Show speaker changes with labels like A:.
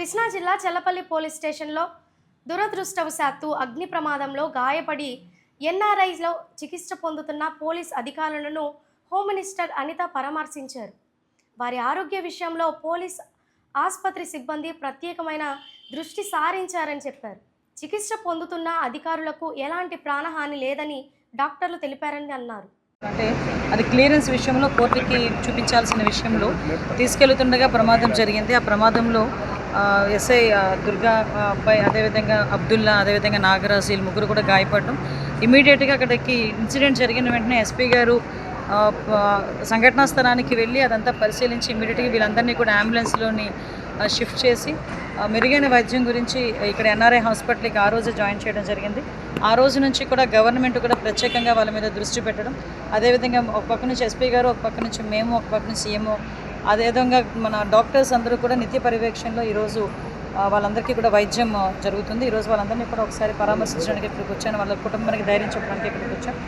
A: కృష్ణా జిల్లా చల్లపల్లి పోలీస్ స్టేషన్లో దురదృష్టవశాత్తు అగ్ని ప్రమాదంలో గాయపడి ఎన్ఆర్ఐలో చికిత్స పొందుతున్న పోలీస్ అధికారులను హోమ్ మినిస్టర్ అనిత పరామర్శించారు. వారి ఆరోగ్య విషయంలో పోలీస్ ఆసుపత్రి సిబ్బంది ప్రత్యేకమైన దృష్టి సారించారని చెప్పారు. చికిత్స పొందుతున్న అధికారులకు ఎలాంటి ప్రాణహాని లేదని డాక్టర్లు తెలిపారని అన్నారు.
B: అంటే అది క్లియరెన్స్ విషయంలో కోర్టుకి చూపించాల్సిన విషయంలో తీసుకెళ్తుండగా ప్రమాదం జరిగింది. ఆ ప్రమాదంలో ఎస్ఐ దుర్గా అబ్బాయి, అదేవిధంగా అబ్దుల్లా, అదేవిధంగా నాగరాజు, వీళ్ళు ముగ్గురు కూడా గాయపడడం. ఇమీడియట్గా అక్కడికి ఇన్సిడెంట్ జరిగిన వెంటనే ఎస్పీ గారు సంఘటనా స్థలానికి వెళ్ళి అదంతా పరిశీలించి ఇమీడియట్గా వీళ్ళందరినీ కూడా అంబులెన్స్లోని షిఫ్ట్ చేసి మెరుగైన వైద్యం గురించి ఇక్కడ ఎన్ఆర్ఐ హాస్పిటల్కి ఆ రోజే జాయిన్ చేయడం జరిగింది. ఆ రోజు నుంచి కూడా గవర్నమెంట్ కూడా ప్రత్యేకంగా వాళ్ళ మీద దృష్టి పెట్టడం, అదేవిధంగా ఒక పక్క నుంచి ఎస్పీ గారు, ఒక పక్క నుంచి మేము, ఒక పక్క నుంచి సీఎంఓ, అదేవిధంగా మన డాక్టర్స్ అందరూ కూడా నిత్య పర్యవేక్షణలో ఈరోజు వాళ్ళందరికీ కూడా వైద్యం జరుగుతుంది. ఈరోజు వాళ్ళందరినీ కూడా ఒకసారి పరామర్శించడానికి ఇక్కడికి వచ్చాను. వాళ్ళ కుటుంబానికి ధైర్యం చెప్పడానికి ఇక్కడికి వచ్చాను.